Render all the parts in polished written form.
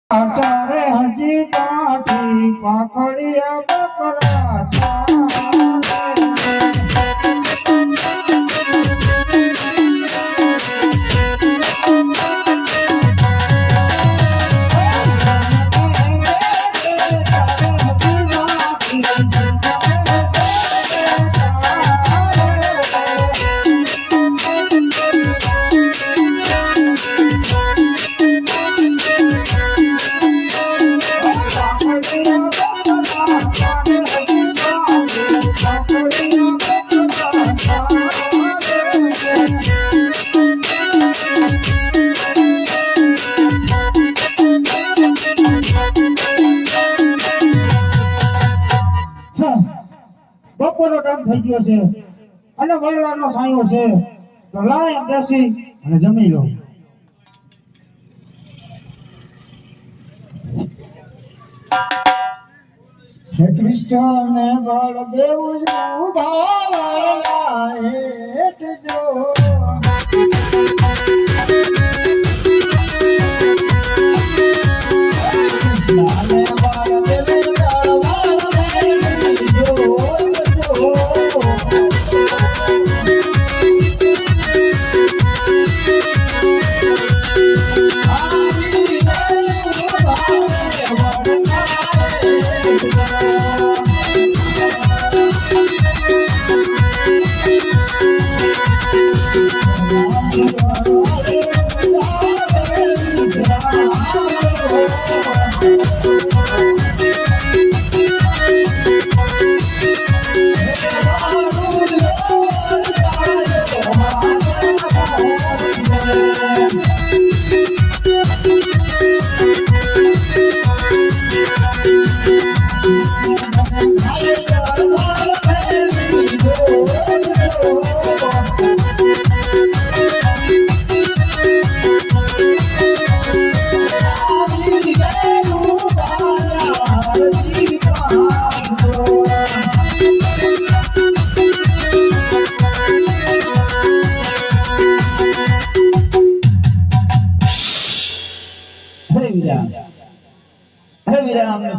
આચારે હજી કાઠી પાખડિયા બકરા બપોરનો ટાઈમ થઈ ગયો છે અને વળવાનો સાયો છે તો લાય બેસી અને જમી લો. હે કૃષ્ણ બળદેવ ઉભાવલા હેઠજો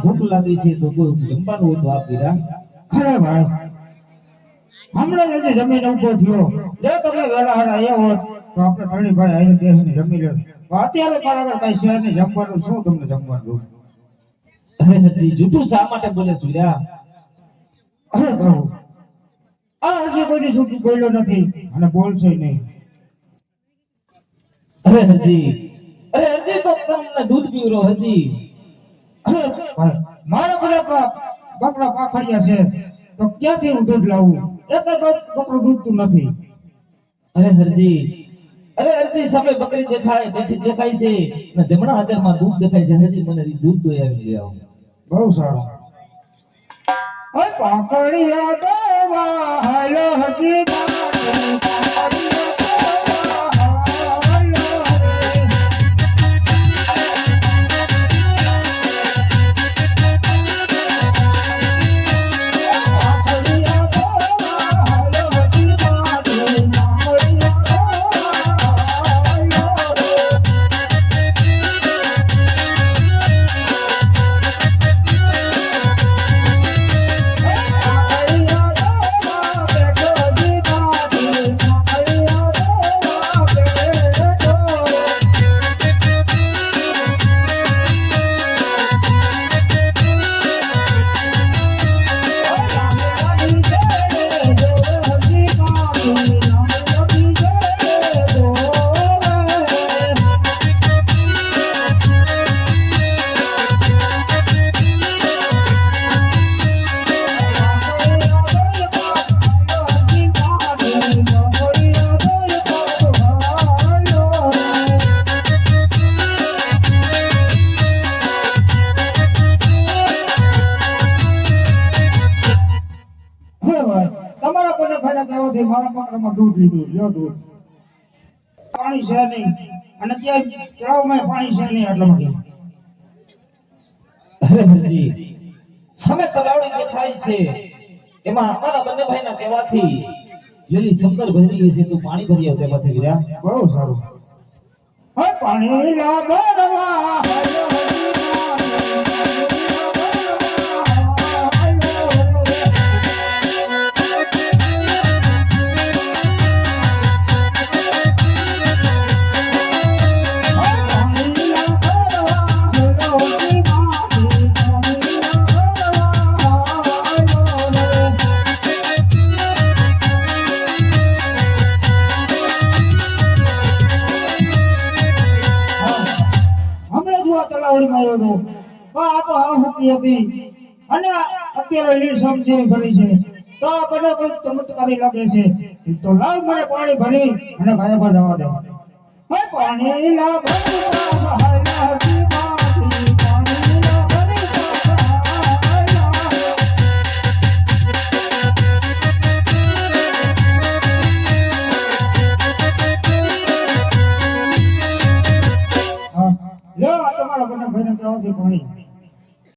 ભૂખ લાગી છે તો કોઈ જમવાનું હોય તો આપ વીરા. અરે ભાઈ હમણાં જ જમીન ઉભો થયો. જો તમે વેલા હારા આવ્યા હોત તો આપણે ઘણી ભાઈ આવીને બેસીને જમી લે. અત્યારે મારા કઈ શહેર ને જમવાનું શું તમને જમવાનું? અરે હજી જૂઠું શા માટે બોલે વીરા? અરે કહું આ હજી કોઈ છૂટું બોલ્યો નથી અને બોલશે નહીં. અરે હજી તો તમને દૂધ પીવરો હજી. મારા બધા બકરા પાખડિયા છે તો ક્યાંથી હું દૂધ લાવું? એક બકરું દૂધતું નથી. અરે હરજી સામે બકરી દેખાય બેઠી દેખાય છે ને જમણા હાજરમાં દૂધ દેખાય છે. હરજી મને દૂધ દોઈ આવી લઈ આવો. બહુ સારું. પાખડિયા દેવા હાલો હજી તમારા કોને ફાયદા કેવો છે? મારા પકડમાં દૂધ લીધું લ્યો દૂધ. પાણી છે નહીં અને ત્યાં તળાવમાં પાણી છે નહીં એટલા માટે. અરે હરજી સામે તલાવડી દેખાય છે એમાં અમારા બંને ભાઈના કહેવાથી લીલી શંકર ભરી છે તું પાણી ભરી આવ તેમાંથી વીરા. બહુ સારું. પાણી લા ભરવા હું આ તલાવડીમાં આવ્યો હતો પણ આ તો આ હુકી હતી અને અત્યારે લીસમ જેવી ભરી છે તો આ બધો કોઈ ચમત્કારી લાગે છે તો લાવ મને પાણી ભરી અને ગાયબ જવા દે હે પાણી લાવ સહાયલા હતી માતી પાણી લાવ ભરી લો આ તમારા બંને ભાઈને કહેવાથી પાણી